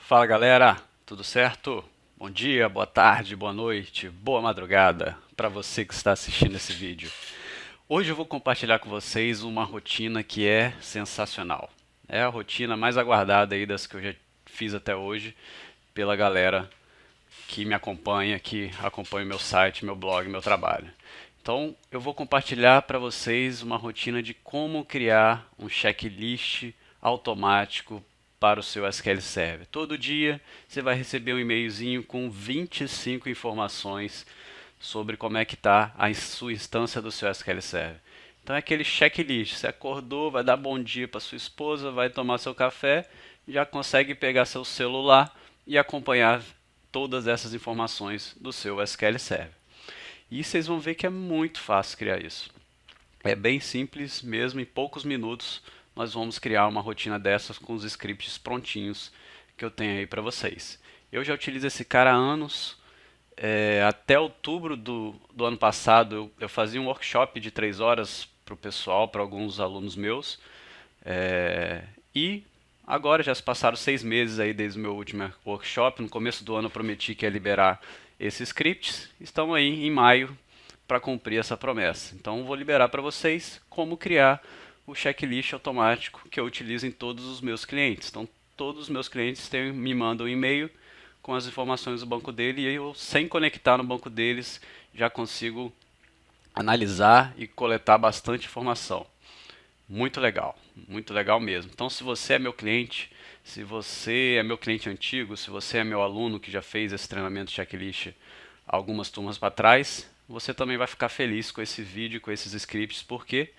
Fala galera, tudo certo? Bom dia, boa tarde, boa noite, boa madrugada para você que está assistindo esse vídeo. Hoje eu vou compartilhar com vocês uma rotina que é sensacional. É a rotina mais aguardada aí das que eu já fiz até hoje pela galera que me acompanha, que acompanha o meu site, meu blog, meu trabalho. Então, eu vou compartilhar para vocês uma rotina de como criar um checklist automático para o seu SQL Server. Todo dia você vai receber um e-mailzinho com 25 informações sobre como é que está a sua instância do seu SQL Server. Então é aquele checklist, você acordou, vai dar bom dia para sua esposa, vai tomar seu café, já consegue pegar seu celular e acompanhar todas essas informações do seu SQL Server. E vocês vão ver que é muito fácil criar isso. É bem simples mesmo, em poucos minutos nós vamos criar uma rotina dessas com os scripts prontinhos que eu tenho aí para vocês. Eu já utilizo esse cara há anos. Até outubro do ano passado eu fazia um workshop de 3 horas para o pessoal, para alguns alunos meus. E agora já se passaram 6 meses aí desde o meu último workshop. No começo do ano eu prometi que ia liberar esses scripts. Estão aí em maio para cumprir essa promessa. Então vou liberar para vocês como criar o checklist automático que eu utilizo em todos os meus clientes. Então todos os meus clientes me mandam um e-mail com as informações do banco dele e eu, sem conectar no banco deles, já consigo analisar e coletar bastante informação. Muito legal mesmo. Então, se você é meu cliente, se você é meu cliente antigo, se você é meu aluno que já fez esse treinamento checklist algumas turmas para trás, você também vai ficar feliz com esse vídeo, com esses scripts. Por quê?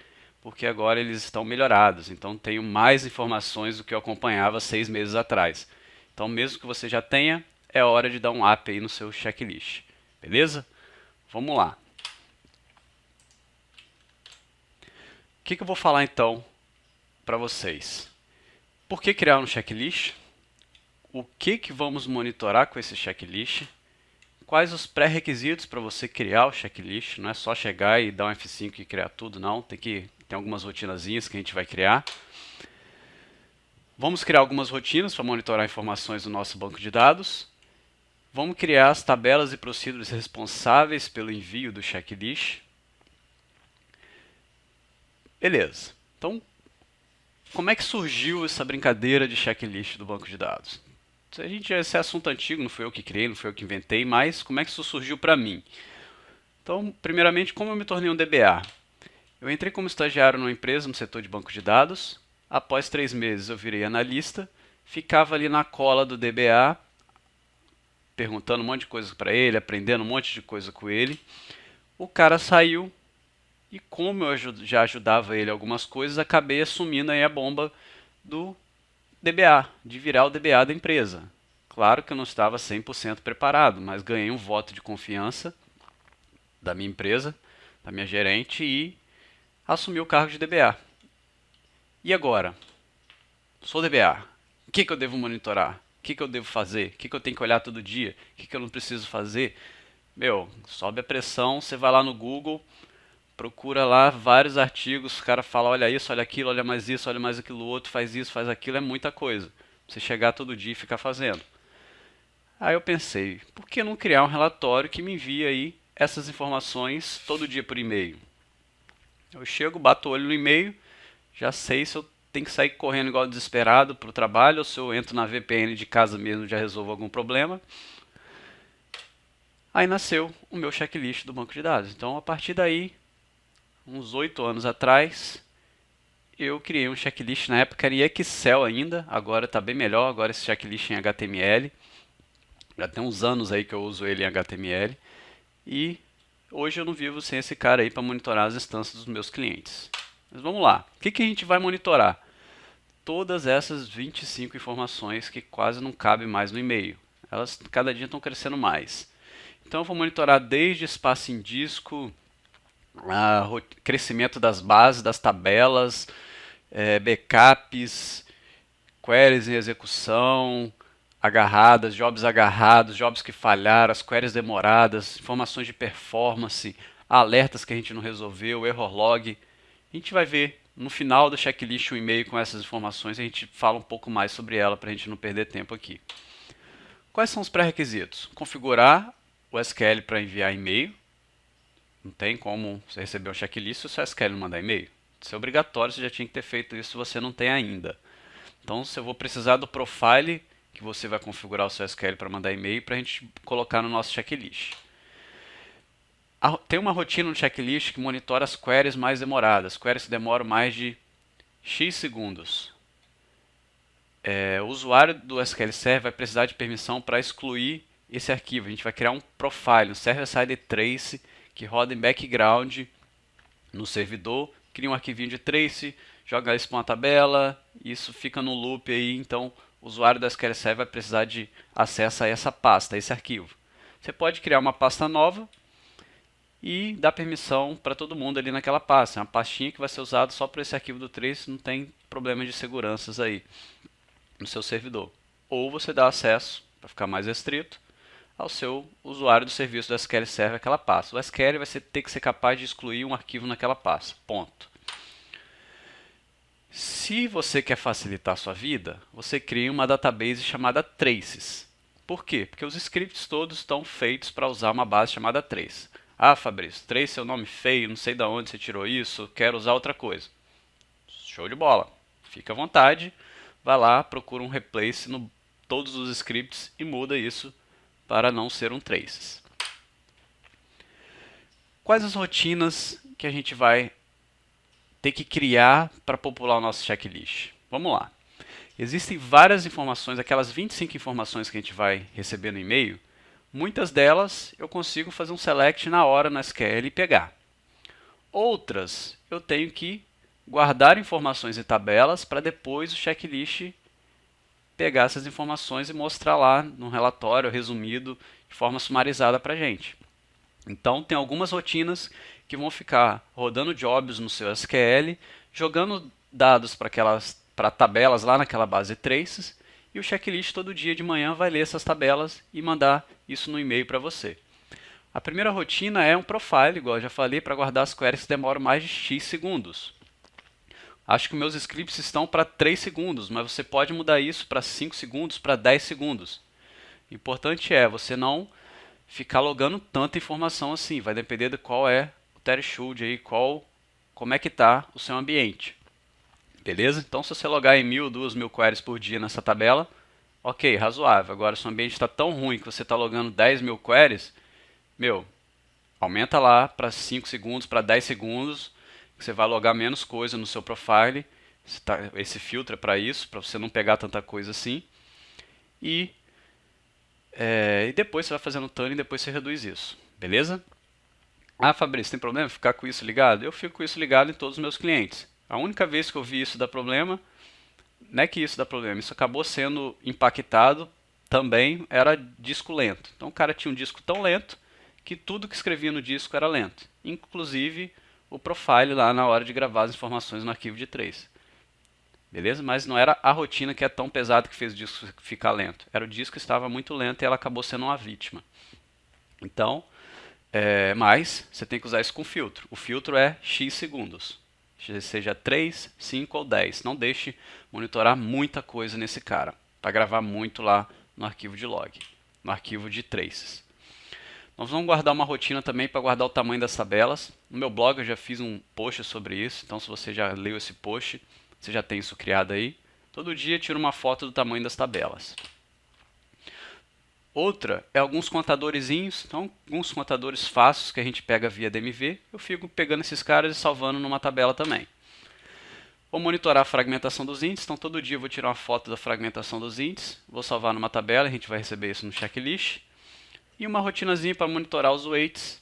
Porque agora eles estão melhorados. Então, tenho mais informações do que eu acompanhava 6 meses atrás. Então, mesmo que você já tenha, é hora de dar um up aí no seu checklist. Beleza? Vamos lá. O que eu vou falar então para vocês? Por que criar um checklist? O que vamos monitorar com esse checklist? Quais os pré-requisitos para você criar o checklist? Não é só chegar e dar um F5 e criar tudo, não. Tem algumas rotinazinhas que a gente vai criar. Vamos criar algumas rotinas para monitorar informações do nosso banco de dados. Vamos criar as tabelas e procedures responsáveis pelo envio do checklist. Beleza. Então, como é que surgiu essa brincadeira de checklist do banco de dados? Esse é assunto antigo, não foi eu que criei, não foi eu que inventei, mas como é que isso surgiu para mim? Então, primeiramente, como eu me tornei um DBA? Eu entrei como estagiário numa empresa no setor de banco de dados. Após 3 meses eu virei analista, ficava ali na cola do DBA, perguntando um monte de coisa para ele, aprendendo um monte de coisa com ele. O cara saiu e como eu já ajudava ele algumas coisas, acabei assumindo aí a bomba do DBA, de virar o DBA da empresa. Claro que eu não estava 100% preparado, mas ganhei um voto de confiança da minha empresa, da minha gerente e assumi o cargo de DBA. E agora? Sou DBA. O que eu devo monitorar? O que eu devo fazer? O que eu tenho que olhar todo dia? O que eu não preciso fazer? Meu, sobe a pressão, você vai lá no Google, procura lá vários artigos, o cara fala, olha isso, olha aquilo, olha mais isso, olha mais aquilo outro, faz isso, faz aquilo, é muita coisa. Você chegar todo dia e ficar fazendo. Aí eu pensei, por que não criar um relatório que me envie aí essas informações todo dia por e-mail? Eu chego, bato o olho no e-mail, já sei se eu tenho que sair correndo igual desesperado para o trabalho ou se eu entro na VPN de casa mesmo e já resolvo algum problema. Aí nasceu o meu checklist do banco de dados. Então, a partir daí, uns 8 anos atrás, eu criei um checklist, na época era em Excel ainda, agora está bem melhor, agora esse checklist em HTML. Já tem uns anos aí que eu uso ele em HTML. E hoje eu não vivo sem esse cara aí para monitorar as instâncias dos meus clientes. Mas vamos lá, o que a gente vai monitorar? Todas essas 25 informações que quase não cabem mais no e-mail. Elas cada dia estão crescendo mais. Então eu vou monitorar desde espaço em disco, crescimento das bases, das tabelas, backups, queries em execução, agarrados, jobs que falharam, as queries demoradas, informações de performance, alertas que a gente não resolveu, error log. A gente vai ver no final do checklist um e-mail com essas informações, a gente fala um pouco mais sobre ela para a gente não perder tempo aqui. Quais são os pré-requisitos? Configurar o SQL para enviar e-mail. Não tem como você receber um checklist se o seu SQL não mandar e-mail. Isso é obrigatório, você já tinha que ter feito isso se você não tem ainda. Então, se eu vou precisar do profile que você vai configurar o seu SQL para mandar e-mail para a gente colocar no nosso checklist. Tem uma rotina no checklist que monitora as queries mais demoradas, queries que demoram mais de X segundos. O usuário do SQL Server vai precisar de permissão para excluir esse arquivo. A gente vai criar um profile, um server-side trace, que roda em background no servidor, cria um arquivinho de trace, joga isso para uma tabela, isso fica no loop aí, então o usuário do SQL Server vai precisar de acesso a essa pasta, a esse arquivo. Você pode criar uma pasta nova e dar permissão para todo mundo ali naquela pasta. É uma pastinha que vai ser usada só para esse arquivo do trace, não tem problema de seguranças aí no seu servidor. Ou você dá acesso, para ficar mais restrito, ao seu usuário do serviço do SQL Server aquela pasta. O SQL vai ter que ser capaz de excluir um arquivo naquela pasta. Ponto. Se você quer facilitar a sua vida, você cria uma database chamada Traces. Por quê? Porque os scripts todos estão feitos para usar uma base chamada Trace. Ah, Fabrício, Trace é um nome feio, não sei de onde você tirou isso, quero usar outra coisa. Show de bola. Fica à vontade, vai lá, procura um replace no todos os scripts e muda isso para não ser um Traces. Quais as rotinas que a gente vai ter que criar para popular o nosso checklist? Vamos lá. Existem várias informações, aquelas 25 informações que a gente vai receber no e-mail, muitas delas eu consigo fazer um select na hora no SQL e pegar. Outras eu tenho que guardar informações em tabelas para depois o checklist pegar essas informações e mostrar lá no relatório resumido de forma sumarizada para a gente. Então tem algumas rotinas que vão ficar rodando jobs no seu SQL, jogando dados para tabelas lá naquela base de traces, e o checklist todo dia de manhã vai ler essas tabelas e mandar isso no e-mail para você. A primeira rotina é um profile, igual eu já falei, para guardar as queries que demoram mais de X segundos. Acho que meus scripts estão para 3 segundos, mas você pode mudar isso para 5 segundos, para 10 segundos. O importante é você não ficar logando tanta informação assim, vai depender de qual é o threshold aí, como é que está o seu ambiente. Beleza? Então se você logar em 1.000, 2.000 queries por dia nessa tabela, ok, razoável. Agora se o ambiente está tão ruim que você está logando 10.000 queries, aumenta lá para 5 segundos, para 10 segundos, que você vai logar menos coisa no seu profile. Esse filtro é para isso, para você não pegar tanta coisa assim. E depois você vai fazendo tuning e depois você reduz isso. Beleza? Ah, Fabrício, tem problema ficar com isso ligado? Eu fico com isso ligado em todos os meus clientes. A única vez que eu vi isso dar problema, não é que isso dá problema, isso acabou sendo impactado também, era disco lento. Então o cara tinha um disco tão lento que tudo que escrevia no disco era lento. Inclusive o profile lá na hora de gravar as informações no arquivo de trace. Beleza? Mas não era a rotina que é tão pesada que fez o disco ficar lento. Era o disco que estava muito lento e ela acabou sendo uma vítima. Então, mas você tem que usar isso com filtro. O filtro é X segundos. Seja 3, 5 ou 10. Não deixe monitorar muita coisa nesse cara. Para gravar muito lá no arquivo de log. No arquivo de traces. Nós vamos guardar uma rotina também para guardar o tamanho das tabelas. No meu blog eu já fiz um post sobre isso. Então se você já leu esse post, você já tem isso criado aí. Todo dia tira uma foto do tamanho das tabelas. Outra é alguns contadorzinhos, então alguns contadores fáceis que a gente pega via DMV. Eu fico pegando esses caras e salvando numa tabela também. Vou monitorar a fragmentação dos índices, então todo dia eu vou tirar uma foto da fragmentação dos índices. Vou salvar numa tabela, a gente vai receber isso no checklist. E uma rotinazinha para monitorar os weights,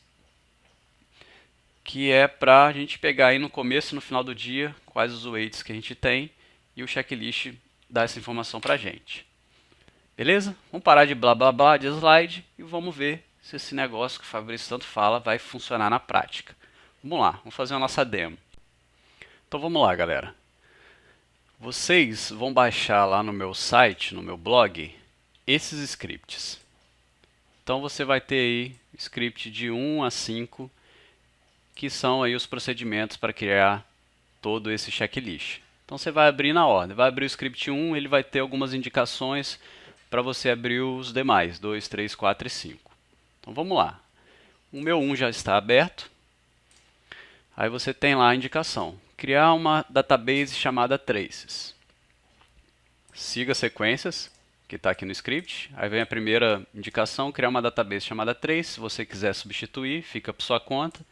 que é para a gente pegar aí no começo e no final do dia quais os weights que a gente tem e o checklist dá essa informação para a gente. Beleza? Vamos parar de blá blá blá de slide e vamos ver se esse negócio que o Fabrício tanto fala vai funcionar na prática. Vamos lá, vamos fazer a nossa demo. Então vamos lá, galera. Vocês vão baixar lá no meu site, no meu blog, esses scripts. Então você vai ter aí script de 1 a 5, que são aí os procedimentos para criar todo esse checklist. Então você vai abrir na ordem. Vai abrir o script 1, ele vai ter algumas indicações para você abrir os demais, 2, 3, 4 e 5. Então vamos lá. O meu 1 já está aberto. Aí você tem lá a indicação. Criar uma database chamada traces. Siga sequências, que está aqui no script. Aí vem a primeira indicação, criar uma database chamada trace. Se você quiser substituir, fica por sua conta.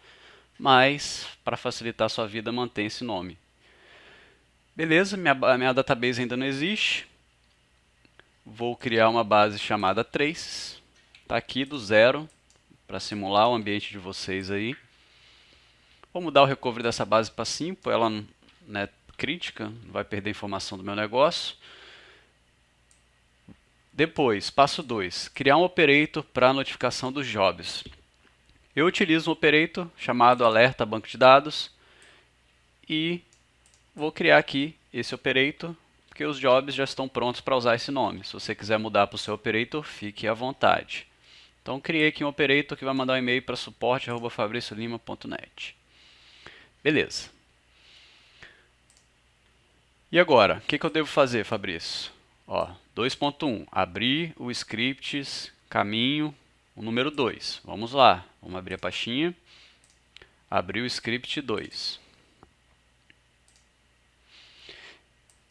Mas, para facilitar a sua vida, mantém esse nome. Beleza, minha database ainda não existe. Vou criar uma base chamada traces. Está aqui do zero, para simular o ambiente de vocês aí. Vou mudar o recovery dessa base para simple, ela não é crítica, não vai perder informação do meu negócio. Depois, passo 2, criar um operator para notificação dos jobs. Eu utilizo um operator chamado alerta banco de dados e vou criar aqui esse operator, porque os jobs já estão prontos para usar esse nome. Se você quiser mudar para o seu operator, fique à vontade. Então, criei aqui um operator que vai mandar um e-mail para suporte@fabriciolima.net. Beleza. E agora, o que eu devo fazer, Fabrício? 2.1, abrir o scripts caminho, o número 2. Vamos lá, vamos abrir a pastinha. Abrir o script 2.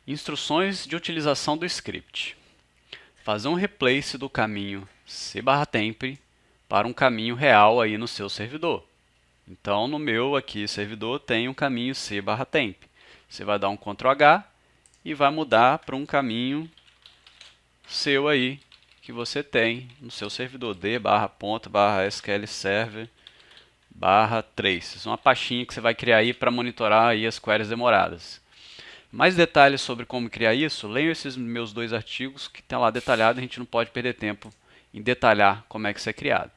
Instruções de utilização do script. Fazer um replace do caminho c/temp para um caminho real aí no seu servidor. Então, no meu aqui servidor tem um caminho c/temp. Você vai dar um Ctrl H e vai mudar para um caminho seu aí que você tem no seu servidor d/./sql server/traces. Uma pastinha que você vai criar aí para monitorar aí as queries demoradas. Mais detalhes sobre como criar isso, leiam esses meus 2 artigos que tem lá detalhado, a gente não pode perder tempo em detalhar como é que isso é criado.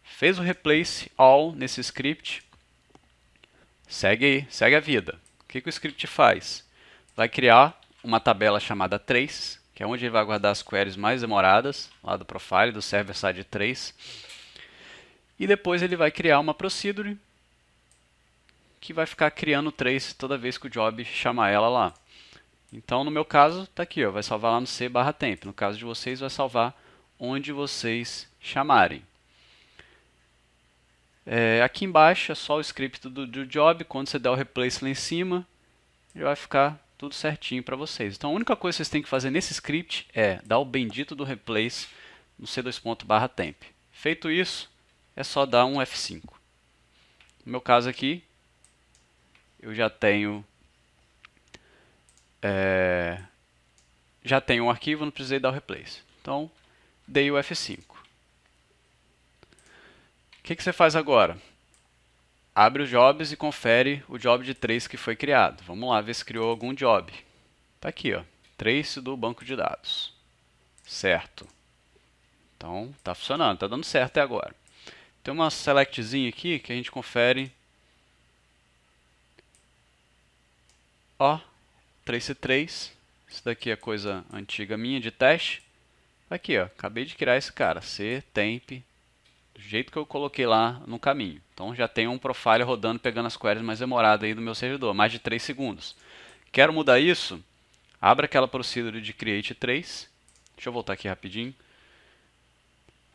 Fez o replace all nesse script, segue aí, segue a vida. O que o script faz? Vai criar uma tabela chamada trace, que é onde ele vai guardar as queries mais demoradas, lá do profile, do server-side trace. E depois ele vai criar uma procedure, que vai ficar criando trace toda vez que o job chamar ela lá. Então, no meu caso, está aqui, vai salvar lá no c/temp. No caso de vocês, vai salvar onde vocês chamarem. Aqui embaixo é só o script do job. Quando você der o replace lá em cima, já vai ficar tudo certinho para vocês. Então, a única coisa que vocês têm que fazer nesse script é dar o bendito do replace no c2./temp. Feito isso, é só dar um F5. No meu caso aqui, eu já tenho um arquivo, não precisei dar o replace. Então, dei o F5. O que você faz agora? Abre os jobs e confere o job de trace que foi criado. Vamos lá ver se criou algum job. Está aqui, trace do banco de dados. Certo. Então, está funcionando, está dando certo até agora. Tem uma selectzinha aqui que a gente confere. Trace 3. Isso daqui é coisa antiga minha de teste. Aqui, acabei de criar esse cara, ctemp, do jeito que eu coloquei lá no caminho. Então já tem um profile rodando, pegando as queries mais demoradas aí do meu servidor, mais de 3 segundos. Quero mudar isso? Abra aquela procedure de create trace. Deixa eu voltar aqui rapidinho.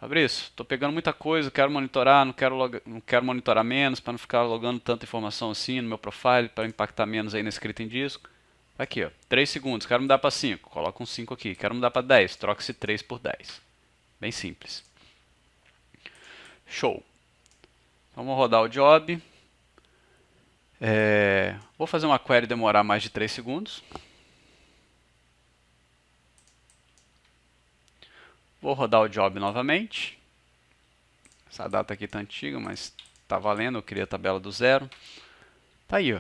Fabrício, estou pegando muita coisa, quero monitorar, não quero monitorar menos, para não ficar logando tanta informação assim no meu profile, para impactar menos aí na escrita em disco. Aqui, 3 segundos, quero mudar para 5, coloca um 5 aqui. Quero mudar para 10, troca esse 3 por 10. Bem simples. Show. Vamos rodar o job. Vou fazer uma query demorar mais de 3 segundos. Vou rodar o job novamente. Essa data aqui está antiga, mas está valendo. Eu criei a tabela do zero. Tá aí,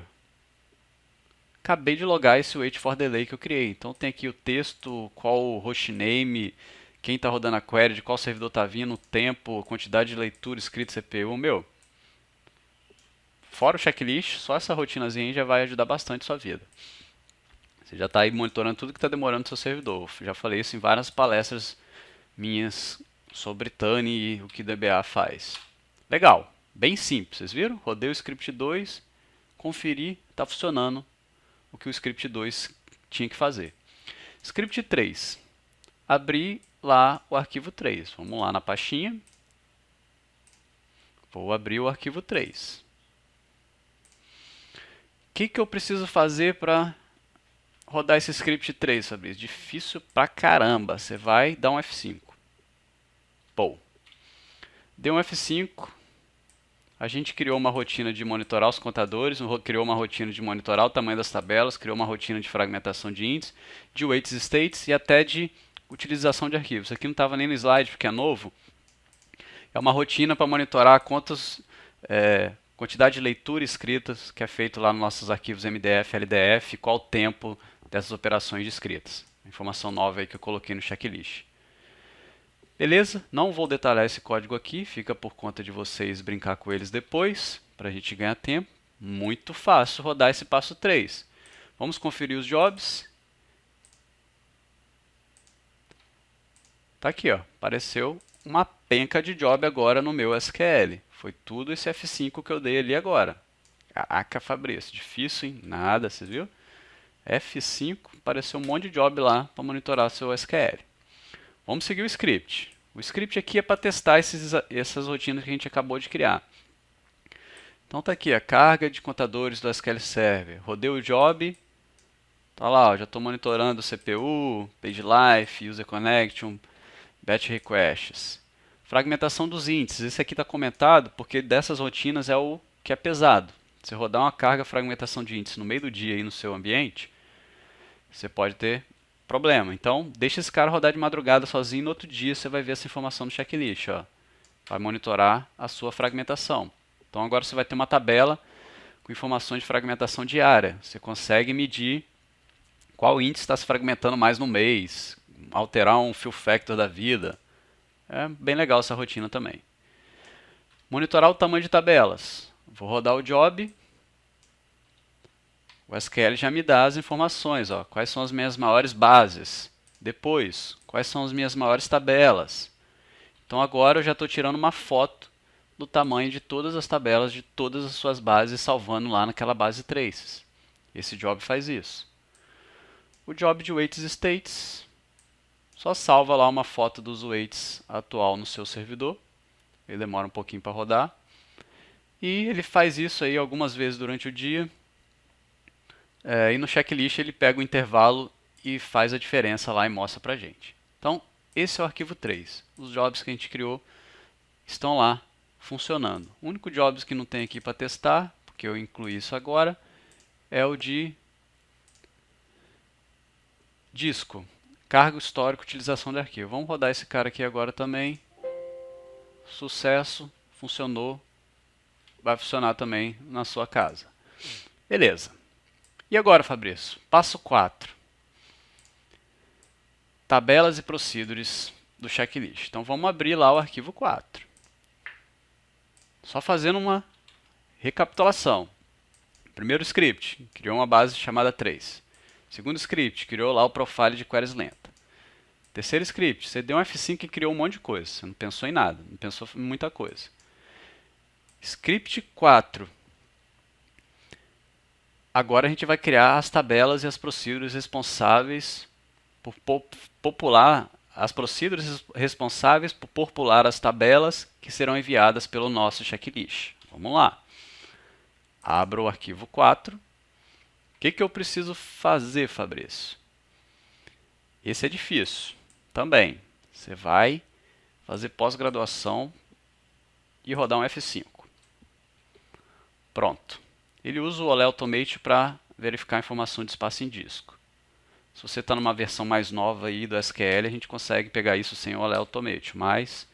Acabei de logar esse wait for delay que eu criei. Então tem aqui o texto, qual o hostname, quem está rodando a query, de qual servidor está vindo, o tempo, quantidade de leitura, escrito CPU. Meu, fora o checklist, só essa rotinazinha aí já vai ajudar bastante a sua vida. Você já está aí monitorando tudo que está demorando no seu servidor. Eu já falei isso em várias palestras minhas sobre Tani e o que DBA faz. Legal, bem simples, vocês viram? Rodei o script 2, conferi, está funcionando o que o script 2 tinha que fazer. Script 3, abrir lá o arquivo 3. Vamos lá na pastinha. Vou abrir o arquivo 3. O que eu preciso fazer para rodar esse script 3, Fabrício? Difícil pra caramba. Você vai dar um F5. Pô. Deu um F5. A gente criou uma rotina de monitorar os contadores, criou uma rotina de monitorar o tamanho das tabelas, criou uma rotina de fragmentação de índices, de weights e states e até de utilização de arquivos. Isso aqui não estava nem no slide porque é novo. É uma rotina para monitorar quantidade de leitura escritas que é feito lá nos nossos arquivos MDF, LDF, qual o tempo dessas operações de escritas. Informação nova aí que eu coloquei no checklist. Beleza? Não vou detalhar esse código aqui, fica por conta de vocês brincar com eles depois, para a gente ganhar tempo. Muito fácil rodar esse passo 3. Vamos conferir os jobs. Tá aqui, ó, apareceu uma penca de job agora no meu SQL. Foi tudo esse F5 que eu dei ali agora. Caraca, Fabrício, difícil, hein? Nada, vocês viram? F5, apareceu um monte de job lá para monitorar seu SQL. Vamos seguir o script. O script aqui é para testar essas rotinas que a gente acabou de criar. Então tá aqui a carga de contadores do SQL Server. Rodei o job. Tá lá, ó, já estou monitorando o CPU, page life, user connection, batch requests. Fragmentação dos índices. Esse aqui está comentado porque dessas rotinas é o que é pesado. Se rodar uma carga fragmentação de índice no meio do dia aí no seu ambiente, você pode ter problema. Então, deixa esse cara rodar de madrugada sozinho e no outro dia você vai ver essa informação no checklist. Ó. Vai monitorar a sua fragmentação. Então, agora você vai ter uma tabela com informações de fragmentação diária. Você consegue medir qual índice está se fragmentando mais no mês, alterar um fill factor da vida. É bem legal essa rotina também. Monitorar o tamanho de tabelas. Vou rodar o job. O SQL já me dá as informações, ó, quais são as minhas maiores bases. Depois, quais são as minhas maiores tabelas. Então agora eu já estou tirando uma foto do tamanho de todas as tabelas, de todas as suas bases, salvando lá naquela base traces. Esse job faz isso. O job de weights e states, só salva lá uma foto dos weights atual no seu servidor. Ele demora um pouquinho para rodar. E ele faz isso aí algumas vezes durante o dia. E no checklist ele pega o intervalo e faz a diferença lá e mostra pra gente. Então, esse é o arquivo 3. Os jobs que a gente criou estão lá funcionando. O único jobs que não tem aqui para testar, porque eu incluí isso agora, é o de disco. Carga histórico, utilização de arquivo. Vamos rodar esse cara aqui agora também. Sucesso, funcionou. Vai funcionar também na sua casa. Beleza. E agora, Fabrício? Passo 4. Tabelas e procedures do checklist. Então vamos abrir lá o arquivo 4. Só fazendo uma recapitulação. Primeiro script, criou uma base chamada 3. Segundo script, criou lá o profile de queries lenta. Terceiro script, você deu um F5 e criou um monte de coisa. Você não pensou em nada, não pensou em muita coisa. Script 4. Agora a gente vai criar as tabelas e as procedures responsáveis por popular as procedures responsáveis por popular as tabelas que serão enviadas pelo nosso checklist. Vamos lá. Abro o arquivo 4. O que eu preciso fazer, Fabrício? Esse é difícil. Também. Você vai fazer pós-graduação e rodar um F5. Pronto. Ele usa o OLE Automate para verificar a informação de espaço em disco. Se você está numa versão mais nova aí do SQL, a gente consegue pegar isso sem o OLE Automate, mas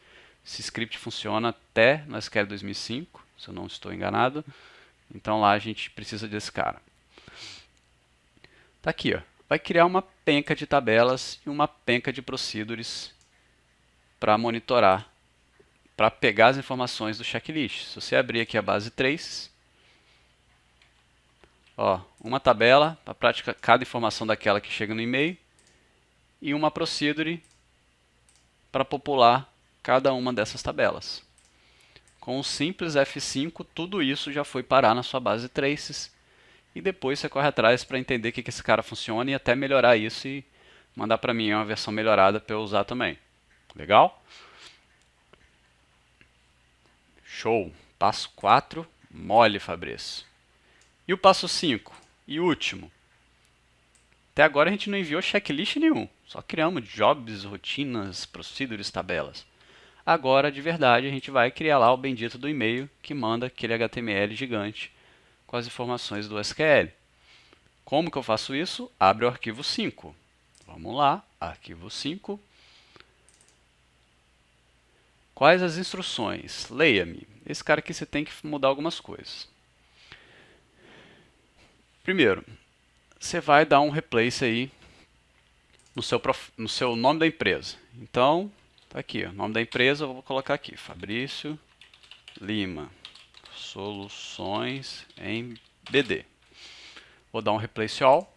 esse script funciona até no SQL 2005, se eu não estou enganado. Então lá a gente precisa desse cara. Tá aqui, ó. Vai criar uma penca de tabelas e uma penca de procedures para monitorar, para pegar as informações do checklist. Se você abrir aqui a base traces, ó, uma tabela para praticar cada informação daquela que chega no e-mail e uma procedure para popular cada uma dessas tabelas. Com um simples F5, tudo isso já foi parar na sua base traces e depois você corre atrás para entender o que esse cara funciona e até melhorar isso e mandar para mim uma versão melhorada para eu usar também. Legal? Show! Passo 4, mole, Fabrício. E o passo 5? E último? Até agora a gente não enviou checklist nenhum. Só criamos jobs, rotinas, procedures, tabelas. Agora, de verdade, a gente vai criar lá o bendito do e-mail que manda aquele HTML gigante com as informações do SQL. Como que eu faço isso? Abre o arquivo 5. Vamos lá, arquivo 5. Quais as instruções? Leia-me. Esse cara aqui você tem que mudar algumas coisas. Primeiro, você vai dar um replace aí no seu nome da empresa. Então, tá aqui, o nome da empresa eu vou colocar aqui, Fabrício Lima, Soluções em BD. Vou dar um replace all.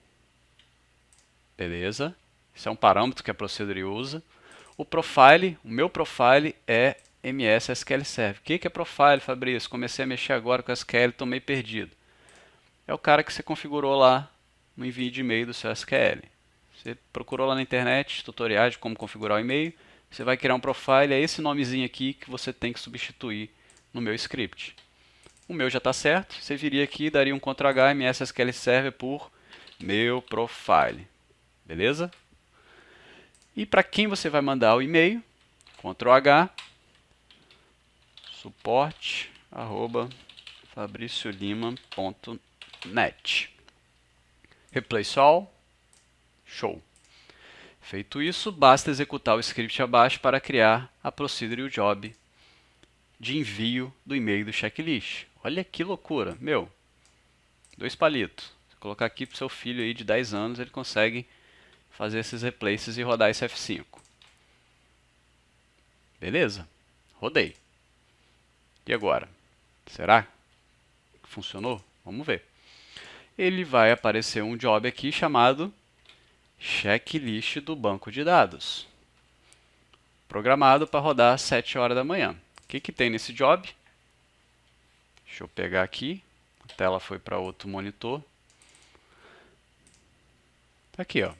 Beleza. Esse é um parâmetro que a procedure usa. O profile, o meu profile é MS SQL Server. O que é profile, Fabrício? Comecei a mexer agora com SQL, estou meio perdido. É o cara que você configurou lá no envio de e-mail do seu SQL. Você procurou lá na internet tutoriais de como configurar o e-mail. Você vai criar um profile, é esse nomezinho aqui que você tem que substituir no meu script. O meu já está certo. Você viria aqui e daria um Ctrl H MS SQL Server por meu profile. Beleza? E para quem você vai mandar o e-mail? Ctrl H, suporte@fabriciolima.net. Replace all. Show. Feito isso, basta executar o script abaixo para criar a procedure e o job de envio do e-mail do checklist. Olha que loucura, meu. 2 palitos. Se colocar aqui para o seu filho aí de 10 anos, ele consegue fazer esses replaces e rodar esse F5. Beleza? Rodei. E agora? Será que funcionou? Vamos ver. Ele vai aparecer um job aqui chamado checklist do banco de dados. Programado para rodar às 7 horas da manhã. O que tem nesse job? Deixa eu pegar aqui. A tela foi para outro monitor. Tá aqui, ó.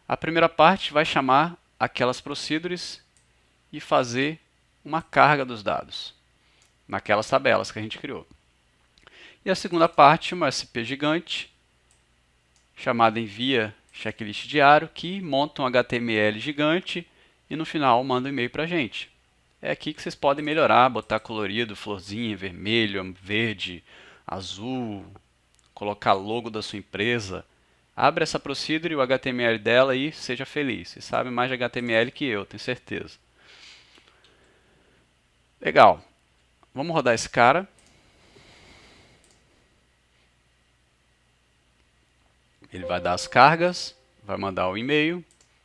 A primeira parte vai chamar aquelas procedures e fazer uma carga dos dados naquelas tabelas que a gente criou. E a segunda parte, uma SP gigante, chamada envia checklist diário, que monta um HTML gigante e no final manda um e-mail para a gente. É aqui que vocês podem melhorar, botar colorido, florzinha, vermelho, verde, azul, colocar logo da sua empresa. Abre essa procedure e o HTML dela e seja feliz. Você sabe mais de HTML que eu, tenho certeza. Legal. Vamos rodar esse cara. Ele vai dar as cargas, vai mandar o e-mail.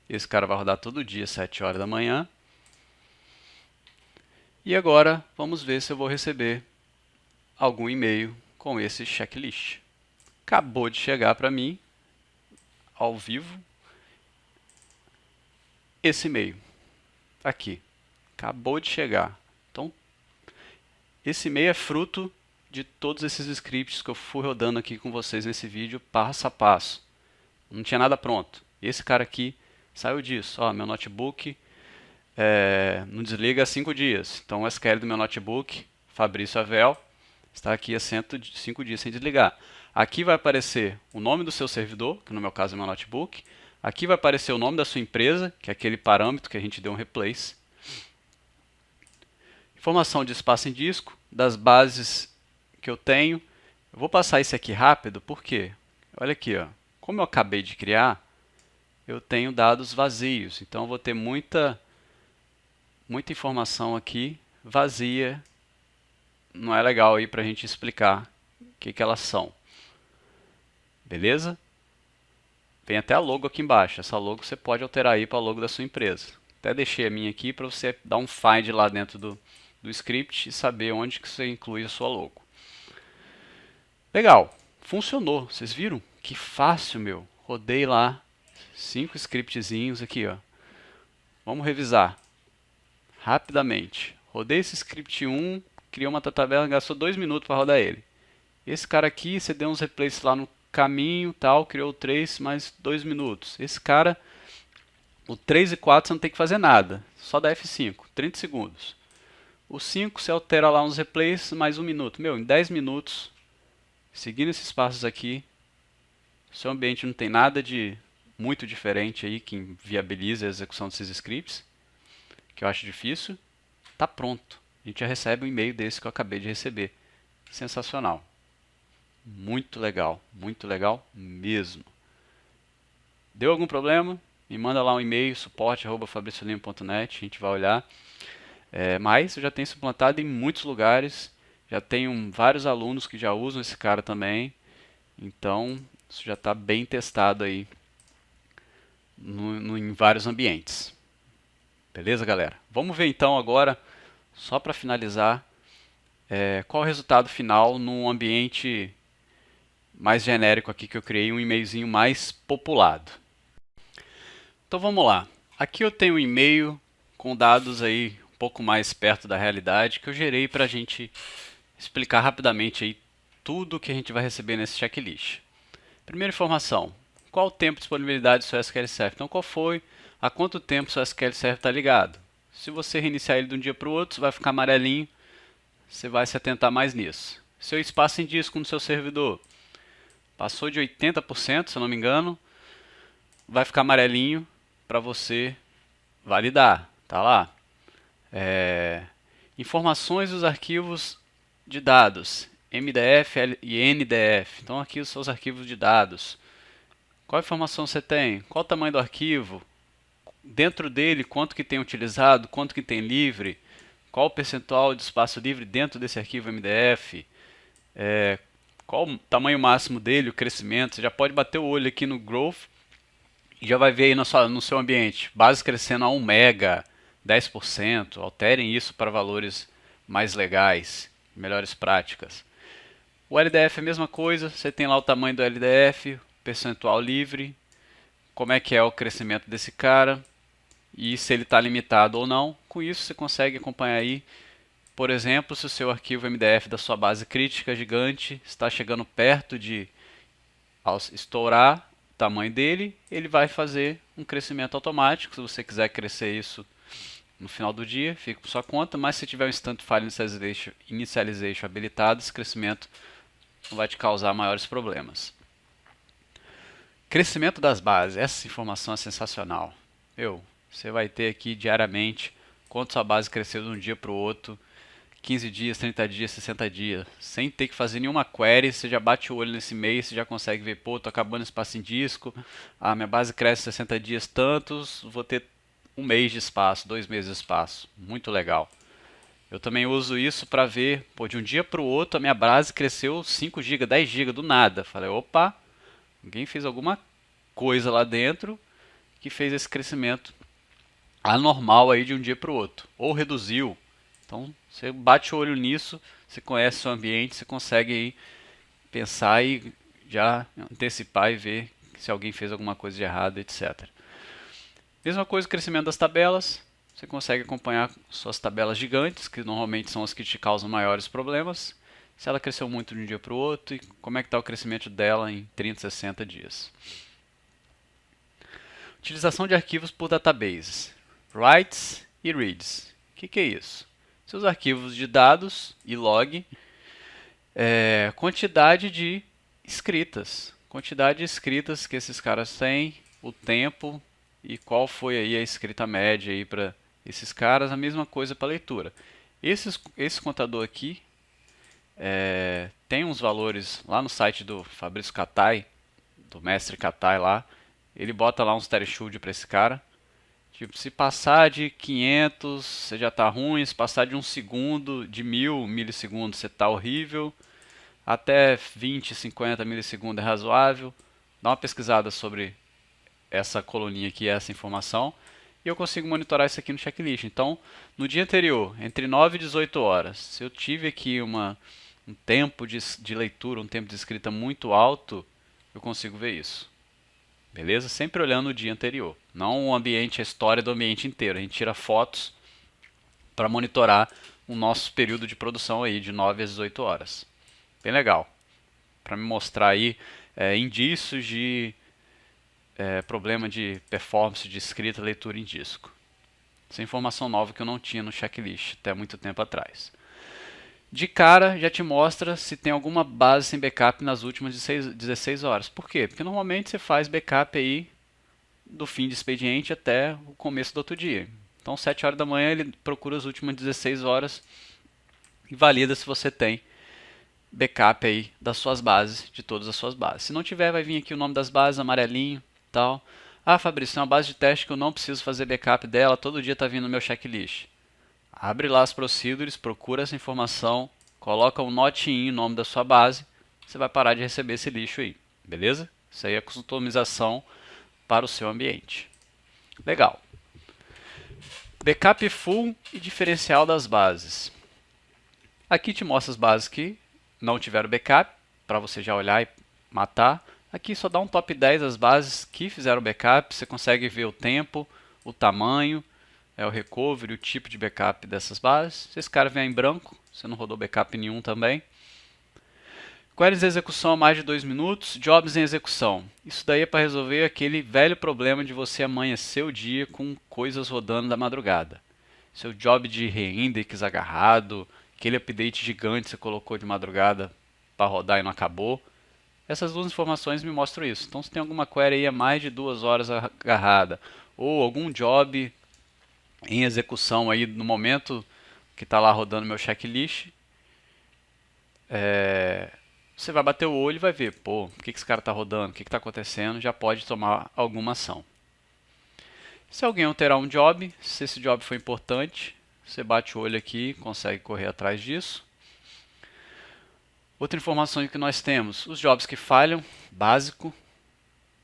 Esse cara vai rodar todo dia, 7 horas da manhã. E agora, vamos ver se eu vou receber algum e-mail com esse checklist. Acabou de chegar para mim, ao vivo, esse e-mail. Aqui. Acabou de chegar. Então, esse e-mail é fruto de todos esses scripts que eu fui rodando aqui com vocês nesse vídeo, passo a passo. Não tinha nada pronto. Esse cara aqui saiu disso. Ó, meu notebook não desliga há 5 dias. Então o SQL do meu notebook, Fabrício Avel, está aqui há 5 dias sem desligar. Aqui vai aparecer o nome do seu servidor, que no meu caso é meu notebook. Aqui vai aparecer o nome da sua empresa, que é aquele parâmetro que a gente deu um replace. Informação de espaço em disco, das bases que eu tenho. Eu vou passar isso aqui rápido, por quê? Olha aqui, ó. Como eu acabei de criar, eu tenho dados vazios. Então eu vou ter muita informação aqui vazia. Não é legal aí para a gente explicar o que elas são. Beleza? Tem até a logo aqui embaixo. Essa logo você pode alterar aí para a logo da sua empresa. Até deixei a minha aqui para você dar um find lá dentro do script e saber onde que você inclui a sua logo. Legal, funcionou. Vocês viram? Que fácil, meu. Rodei lá 5 scriptzinhos aqui, ó. Vamos revisar rapidamente. Rodei esse script 1, criou uma tabela, gastou 2 minutos para rodar ele. Esse cara aqui, você deu uns replaces lá no caminho, tal, criou o 3, mais 2 minutos. Esse cara, o 3 e 4 você não tem que fazer nada. só dá F5, 30 segundos. O 5 você altera lá uns replays, mais 1 minuto. Meu, em 10 minutos, seguindo esses passos aqui, seu ambiente não tem nada de muito diferente aí que viabilize a execução desses scripts, que eu acho difícil. Tá pronto. A gente já recebe um e-mail desse que eu acabei de receber. Sensacional. Muito legal mesmo. Deu algum problema? Me manda lá um e-mail, suporte@fabriciolino.net, a gente vai olhar. Mas eu já tenho isso implantado em muitos lugares, já tenho vários alunos que já usam esse cara também, então isso já está bem testado aí em vários ambientes. Beleza, galera? Vamos ver então agora, só para finalizar, qual o resultado final num ambiente mais genérico aqui que eu criei, um e-mailzinho mais populado. Então vamos lá. Aqui eu tenho um e-mail com dados aí um pouco mais perto da realidade que eu gerei para a gente explicar rapidamente aí tudo que a gente vai receber nesse checklist. Primeira informação, qual o tempo de disponibilidade do seu SQL Server? Então há quanto tempo o seu SQL Server está ligado? Se você reiniciar ele de um dia para o outro, vai ficar amarelinho, você vai se atentar mais nisso. Seu espaço em disco no seu servidor passou de 80%, se eu não me engano, vai ficar amarelinho para você validar, tá lá. Informações dos arquivos de dados, MDF e NDF. Então aqui os seus arquivos de dados. Qual informação você tem? Qual o tamanho do arquivo? Dentro dele, quanto que tem utilizado, quanto que tem livre? Qual o percentual de espaço livre dentro desse arquivo MDF? Qual o tamanho máximo dele, o crescimento? Você já pode bater o olho aqui no Growth e já vai ver aí no seu ambiente. Base crescendo a 1 mega, 10%. Alterem isso para valores mais legais, melhores práticas. O LDF é a mesma coisa, você tem lá o tamanho do LDF, percentual livre, como é que é o crescimento desse cara e se ele está limitado ou não. Com isso você consegue acompanhar aí, por exemplo, se o seu arquivo MDF da sua base crítica gigante está chegando perto de estourar o tamanho dele, ele vai fazer um crescimento automático. Se você quiser crescer isso no final do dia, fica por sua conta, mas se tiver um Instant File Initialization habilitado, esse crescimento não vai te causar maiores problemas. Crescimento das bases, essa informação é sensacional. Você vai ter aqui diariamente quanto sua base cresceu de um dia para o outro, 15 dias, 30 dias, 60 dias, sem ter que fazer nenhuma query, você já bate o olho nesse mês, você já consegue ver, pô, tô acabando espaço em disco, minha base cresce 60 dias tantos, vou ter um mês de espaço, 2 meses de espaço, muito legal. Eu também uso isso para ver, pô, de um dia para o outro a minha base cresceu 5 GB, 10 GB do nada. Falei, opa, alguém fez alguma coisa lá dentro que fez esse crescimento anormal aí de um dia para o outro, ou reduziu. Então você bate o olho nisso, você conhece o seu ambiente, você consegue aí pensar e já antecipar e ver se alguém fez alguma coisa de errado, etc. Mesma coisa o crescimento das tabelas. Você consegue acompanhar suas tabelas gigantes, que normalmente são as que te causam maiores problemas. Se ela cresceu muito de um dia para o outro, e como é que está o crescimento dela em 30, 60 dias. Utilização de arquivos por databases. Writes e reads. O que é isso? Seus arquivos de dados e log, quantidade de escritas. Quantidade de escritas que esses caras têm, o tempo e qual foi aí a escrita média aí para esses caras, a mesma coisa para leitura. Esse contador aqui tem uns valores lá no site do Fabrício Catai, do mestre Catai lá, ele bota lá uns threshold para esse cara. Tipo, se passar de 500, você já tá ruim. Se passar de 1 segundo, de 1000 milissegundos, você tá horrível. Até 20, 50 milissegundos é razoável. Dá uma pesquisada sobre essa coluninha aqui, essa informação. E eu consigo monitorar isso aqui no checklist. Então, no dia anterior, entre 9 e 18 horas, se eu tive aqui um tempo de leitura, um tempo de escrita muito alto, eu consigo ver isso. Beleza? Sempre olhando o dia anterior. Não o ambiente, a história do ambiente inteiro. A gente tira fotos para monitorar o nosso período de produção aí de 9 às 18 horas. Bem legal. Para me mostrar aí indícios de problema de performance de escrita e leitura em disco. Essa é informação nova que eu não tinha no checklist até muito tempo atrás. De cara, já te mostra se tem alguma base sem backup nas últimas 16 horas. Por quê? Porque normalmente você faz backup aí do fim de expediente até o começo do outro dia. Então, 7 horas da manhã, ele procura as últimas 16 horas e valida se você tem backup aí das suas bases, de todas as suas bases. Se não tiver, vai vir aqui o nome das bases, amarelinho e tal. Ah, Fabrício, tem uma base de teste que eu não preciso fazer backup dela, todo dia está vindo no meu checklist. Abre lá as procedures, procura essa informação, coloca um notinho no nome da sua base, você vai parar de receber esse lixo aí, beleza? Isso aí é customização para o seu ambiente. Legal. Backup full e diferencial das bases. Aqui te mostra as bases que não tiveram backup, para você já olhar e matar. Aqui só dá um top 10 das bases que fizeram backup, você consegue ver o tempo, o tamanho, o recovery, o tipo de backup dessas bases. Se esse cara vier em branco, você não rodou backup nenhum também. Queries em execução a mais de 2 minutos, jobs em execução. Isso daí é para resolver aquele velho problema de você amanhecer o dia com coisas rodando da madrugada. Seu job de reindex agarrado, aquele update gigante que você colocou de madrugada para rodar e não acabou. Essas duas informações me mostram isso. Então se tem alguma query aí a mais de 2 horas agarrada, ou algum job em execução aí no momento que está lá rodando meu checklist, você vai bater o olho e vai ver, pô, o que esse cara está rodando, o que está acontecendo, já pode tomar alguma ação. Se alguém alterar um job, se esse job for importante, você bate o olho aqui e consegue correr atrás disso. Outra informação que nós temos, os jobs que falham, básico.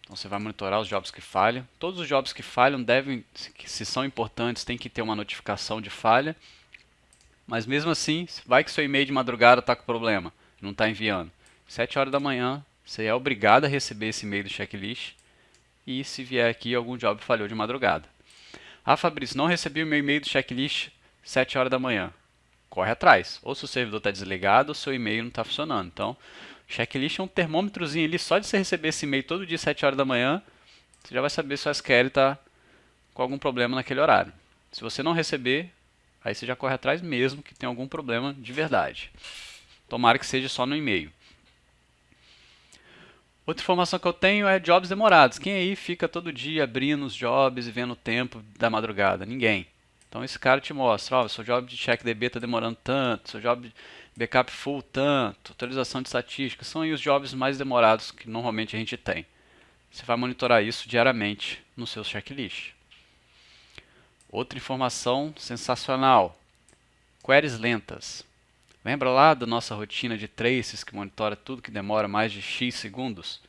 Então você vai monitorar os jobs que falham. Todos os jobs que falham devem, se são importantes, tem que ter uma notificação de falha. Mas mesmo assim, vai que seu e-mail de madrugada está com problema, não está enviando. 7 horas da manhã, você é obrigado a receber esse e-mail do checklist. E se vier aqui, algum job falhou de madrugada. Ah, Fabrício, não recebi o meu e-mail do checklist 7 horas da manhã. Corre atrás. Ou se o servidor está desligado, ou seu e-mail não está funcionando. Então, checklist é um termômetrozinho ali, só de você receber esse e-mail todo dia 7 horas da manhã, você já vai saber se o SQL está com algum problema naquele horário. Se você não receber, aí você já corre atrás mesmo que tem algum problema de verdade. Tomara que seja só no e-mail. Outra informação que eu tenho é jobs demorados. Quem aí fica todo dia abrindo os jobs e vendo o tempo da madrugada? Ninguém. Então esse cara te mostra, ó, seu job de CheckDB está demorando tanto, seu job de backup full tanto, atualização de estatística, são aí os jobs mais demorados que normalmente a gente tem. Você vai monitorar isso diariamente no seu checklist. Outra informação sensacional, queries lentas. Lembra lá da nossa rotina de traces que monitora tudo que demora mais de X segundos?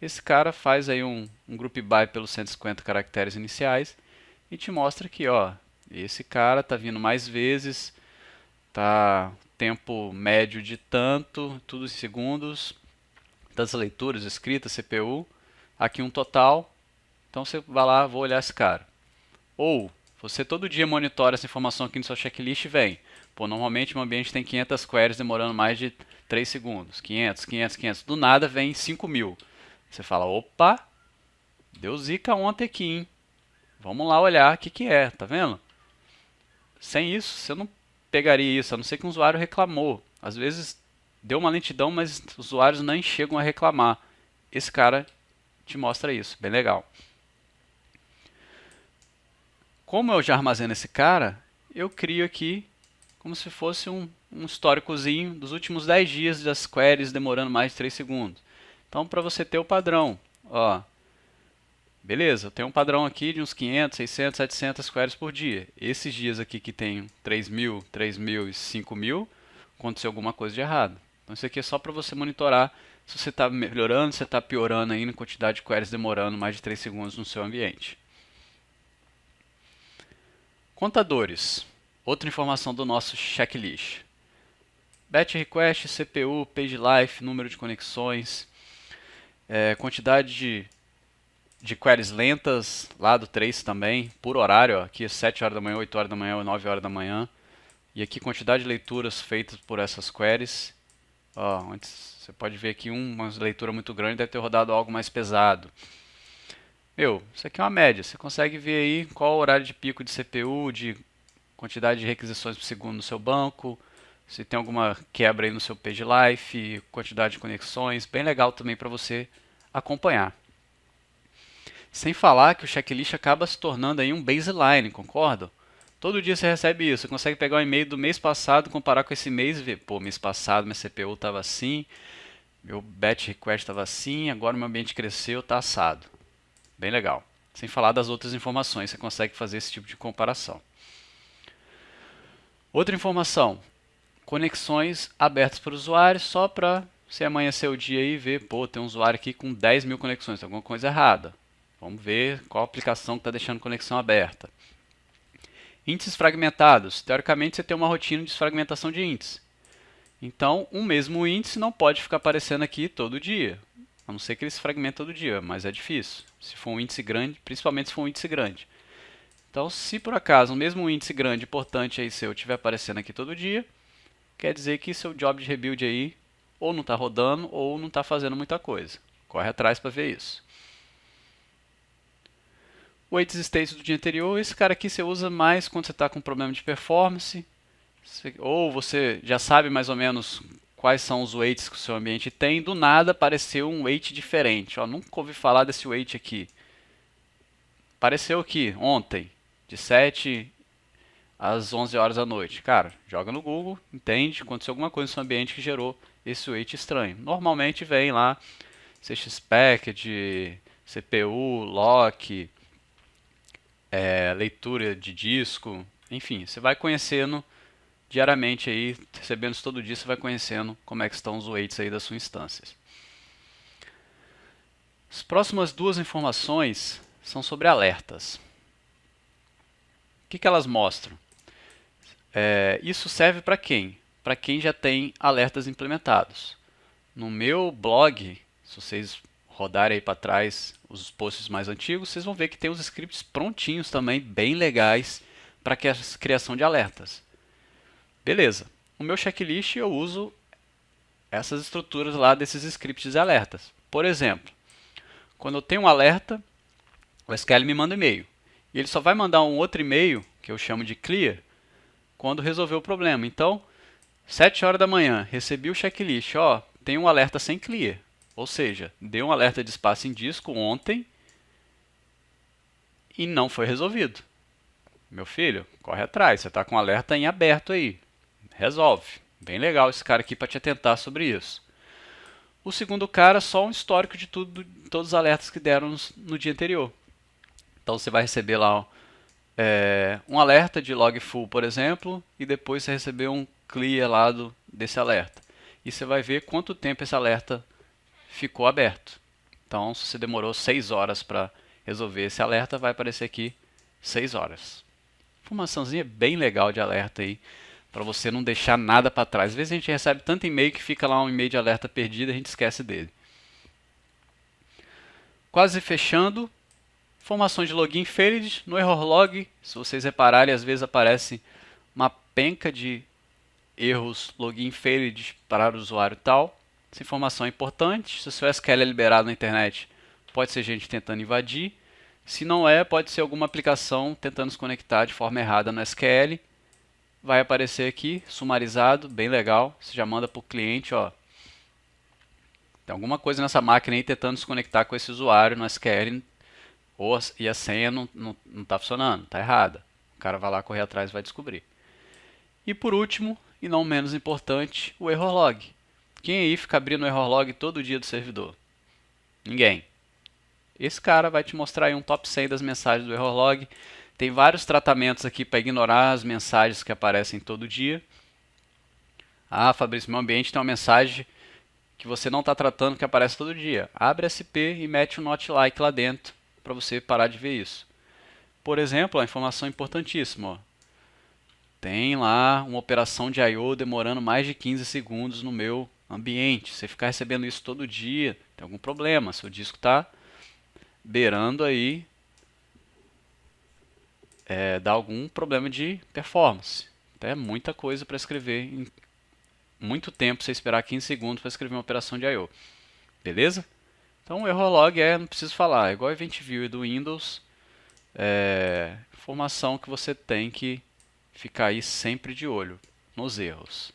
Esse cara faz aí um group by pelos 150 caracteres iniciais e te mostra aqui, ó, esse cara está vindo mais vezes, tá tempo médio de tanto, tudo em segundos, tantas leituras, escritas, CPU, aqui um total, então você vai lá, vou olhar esse cara. Ou, você todo dia monitora essa informação aqui no seu checklist e vem, pô, normalmente meu ambiente tem 500 queries demorando mais de 3 segundos, 500, 500, 500, do nada vem 5.000. Você fala, opa, deu zica ontem aqui, hein? Vamos lá olhar o que é, tá vendo? Sem isso, você não pegaria isso, a não ser que um usuário reclamou. Às vezes deu uma lentidão, mas os usuários nem chegam a reclamar. Esse cara te mostra isso, bem legal. Como eu já armazeno esse cara, eu crio aqui como se fosse um históricozinho dos últimos 10 dias das queries demorando mais de 3 segundos. Então, para você ter o padrão, ó, beleza, eu tenho um padrão aqui de uns 500, 600, 700 queries por dia. Esses dias aqui que tem 3.000, 3.000 e 5.000, aconteceu alguma coisa de errado. Então isso aqui é só para você monitorar se você está melhorando, se você está piorando aí na quantidade de queries demorando mais de 3 segundos no seu ambiente. Contadores. Outra informação do nosso checklist. Batch request, CPU, page life, número de conexões, quantidade de queries lentas, lá do trace também, por horário, ó, aqui é 7 horas da manhã, 8 horas da manhã ou 9 horas da manhã. E aqui quantidade de leituras feitas por essas queries. Ó, antes, você pode ver aqui uma leitura muito grande, deve ter rodado algo mais pesado. Isso aqui é uma média. Você consegue ver aí qual o horário de pico de CPU, de quantidade de requisições por segundo no seu banco, se tem alguma quebra aí no seu page life, quantidade de conexões, bem legal também para você acompanhar. Sem falar que o checklist acaba se tornando aí um baseline, concorda? Todo dia você recebe isso, você consegue pegar o e-mail do mês passado, comparar com esse mês e ver, pô, mês passado minha CPU estava assim, meu batch request estava assim, agora meu ambiente cresceu, está assado. Bem legal. Sem falar das outras informações, você consegue fazer esse tipo de comparação. Outra informação, conexões abertas para o usuário, só para você amanhecer o dia e ver, pô, tem um usuário aqui com 10 mil conexões, tem alguma coisa errada. Vamos ver qual aplicação que está deixando conexão aberta. Índices fragmentados. Teoricamente, você tem uma rotina de desfragmentação de índice. Então, um mesmo índice não pode ficar aparecendo aqui todo dia. A não ser que ele se fragmente todo dia, mas é difícil. Se for um índice grande, principalmente se for um índice grande. Então, se por acaso o mesmo índice grande importante aí seu estiver aparecendo aqui todo dia, quer dizer que seu job de rebuild aí ou não está rodando ou não está fazendo muita coisa. Corre atrás para ver isso. O Waits State do dia anterior, esse cara aqui você usa mais quando você está com problema de performance, ou você já sabe mais ou menos quais são os weights que o seu ambiente tem, do nada apareceu um weight diferente. Ó, nunca ouvi falar desse weight aqui. Apareceu aqui ontem, de 7 às 11 horas da noite. Cara, joga no Google, entende, aconteceu alguma coisa no seu ambiente que gerou esse weight estranho. Normalmente vem lá CX Package, CPU, lock, leitura de disco, enfim, você vai conhecendo diariamente aí, recebendo isso todo dia, você vai conhecendo como é que estão os weights aí das suas instâncias. As próximas duas informações são sobre alertas. O que elas mostram? Isso serve para quem? Para quem já tem alertas implementados. No meu blog, se vocês rodarem aí para trás os posts mais antigos, vocês vão ver que tem os scripts prontinhos também, bem legais, para criação de alertas. Beleza. No meu checklist eu uso essas estruturas lá desses scripts de alertas. Por exemplo, quando eu tenho um alerta, o SQL me manda um e-mail. E ele só vai mandar um outro e-mail, que eu chamo de clear, quando resolver o problema. Então, 7 horas da manhã, recebi o checklist, ó, tem um alerta sem clear. Ou seja, deu um alerta de espaço em disco ontem e não foi resolvido. Meu filho, corre atrás, você está com um alerta em aberto aí. Resolve. Bem legal esse cara aqui para te atentar sobre isso. O segundo cara, só um histórico de tudo, todos os alertas que deram no dia anterior. Então você vai receber lá um alerta de log full, por exemplo, e depois você recebeu um clear lá desse alerta. E você vai ver quanto tempo esse alerta ficou aberto. Então, se você demorou 6 horas para resolver esse alerta, vai aparecer aqui 6 horas. Informaçãozinha bem legal de alerta aí, para você não deixar nada para trás. Às vezes a gente recebe tanto e-mail que fica lá um e-mail de alerta perdido e a gente esquece dele. Quase fechando. Informações de login failed. No error log, se vocês repararem, às vezes aparece uma penca de erros login failed para o usuário tal. Essa informação é importante. Se o seu SQL é liberado na internet, pode ser gente tentando invadir. Se não é, pode ser alguma aplicação tentando se conectar de forma errada no SQL. Vai aparecer aqui, sumarizado, bem legal. Você já manda para o cliente, ó. Tem alguma coisa nessa máquina aí tentando se conectar com esse usuário no SQL e a senha não está funcionando, está errada. O cara vai lá correr atrás e vai descobrir. E por último, e não menos importante, o error log. Quem aí fica abrindo o error log todo dia do servidor? Ninguém. Esse cara vai te mostrar aí um top 100 das mensagens do error log. Tem vários tratamentos aqui para ignorar as mensagens que aparecem todo dia. Ah, Fabrício, meu ambiente tem uma mensagem que você não está tratando que aparece todo dia. Abre SP e mete um not like lá dentro para você parar de ver isso. Por exemplo, a informação importantíssima. Ó. Tem lá uma operação de I/O demorando mais de 15 segundos no meu ambiente. Você ficar recebendo isso todo dia, tem algum problema. Seu disco está beirando aí dá algum problema de performance. É muita coisa para escrever em muito tempo, você esperar 15 segundos para escrever uma operação de I/O. Beleza? Então Então o error log não preciso falar, é igual ao Event Viewer do Windows, informação que você tem que ficar aí sempre de olho nos erros.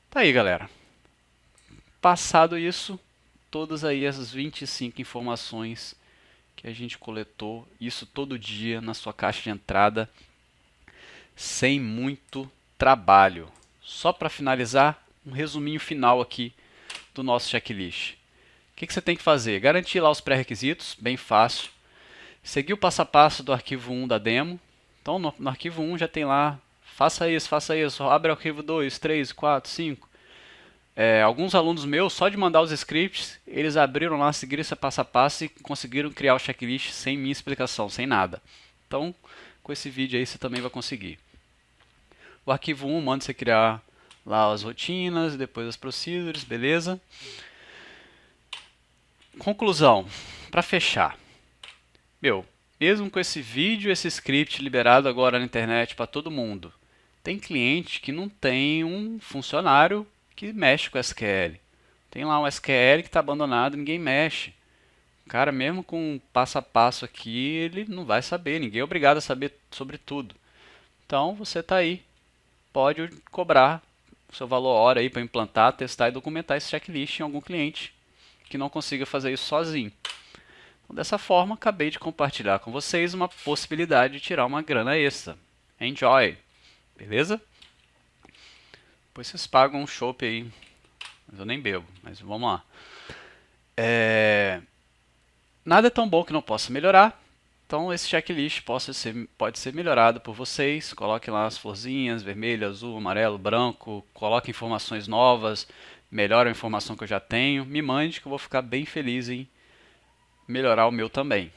Tá aí, galera. Passado isso, todas aí as 25 informações que a gente coletou, isso todo dia na sua caixa de entrada, sem muito trabalho. Só para finalizar, um resuminho final aqui do nosso checklist. O que você tem que fazer? Garantir lá os pré-requisitos, bem fácil. Seguir o passo a passo do arquivo 1 da demo. Então no arquivo 1 já tem lá, faça isso, abre o arquivo 2, 3, 4, 5. Alguns alunos meus, só de mandar os scripts, eles abriram lá, seguiram esse passo a passo e conseguiram criar o checklist sem minha explicação, sem nada. Então, com esse vídeo aí você também vai conseguir. O arquivo 1 manda você criar lá as rotinas, depois as procedures, beleza? Conclusão, para fechar. Mesmo com esse vídeo, esse script liberado agora na internet para todo mundo, tem cliente que não tem um funcionário que mexe com SQL. Tem lá um SQL que está abandonado, ninguém mexe. O cara, mesmo com um passo a passo aqui, ele não vai saber, ninguém é obrigado a saber sobre tudo. Então você está aí, pode cobrar o seu valor hora aí para implantar, testar e documentar esse checklist em algum cliente que não consiga fazer isso sozinho. Então, dessa forma, acabei de compartilhar com vocês uma possibilidade de tirar uma grana extra. Enjoy! Beleza? Depois vocês pagam um chopp aí, mas eu nem bebo, mas vamos lá. Nada é tão bom que não possa melhorar. Então esse checklist pode ser melhorado por vocês. Coloque lá as florzinhas, vermelho, azul, amarelo, branco. Coloque informações novas. Melhore a informação que eu já tenho. Me mande que eu vou ficar bem feliz em melhorar o meu também.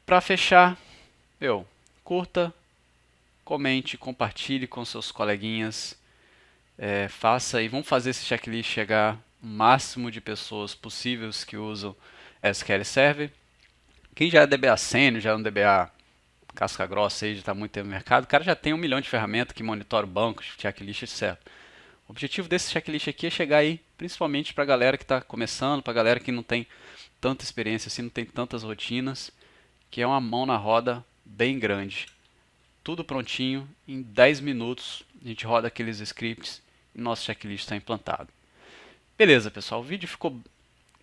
Para fechar, curta, comente, compartilhe com seus coleguinhas. Faça e vamos fazer esse checklist chegar o máximo de pessoas possíveis que usam SQL Server. Quem já é DBA sênior, já é um DBA casca grossa aí, já está muito tempo no mercado, o cara já tem 1 milhão de ferramentas que monitora o banco, checklist, etc. O objetivo desse checklist aqui é chegar aí, principalmente para a galera que está começando, para a galera que não tem tanta experiência assim, não tem tantas rotinas, que é uma mão na roda bem grande. Tudo prontinho, em 10 minutos a gente roda aqueles scripts e nosso checklist está implantado. Beleza, pessoal, o vídeo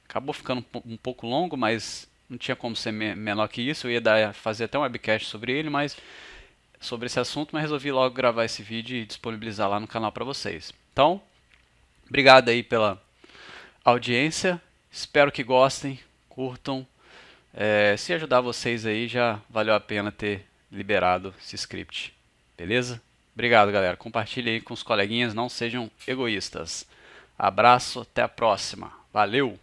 acabou ficando um pouco longo, mas não tinha como ser menor que isso. Eu ia fazer até um webcast sobre ele, sobre esse assunto, mas resolvi logo gravar esse vídeo e disponibilizar lá no canal para vocês. Então, obrigado aí pela audiência, espero que gostem, curtam. Se ajudar vocês aí, já valeu a pena ter liberado esse script, beleza? Obrigado, galera. Compartilhe aí com os coleguinhas, não sejam egoístas. Abraço, até a próxima. Valeu!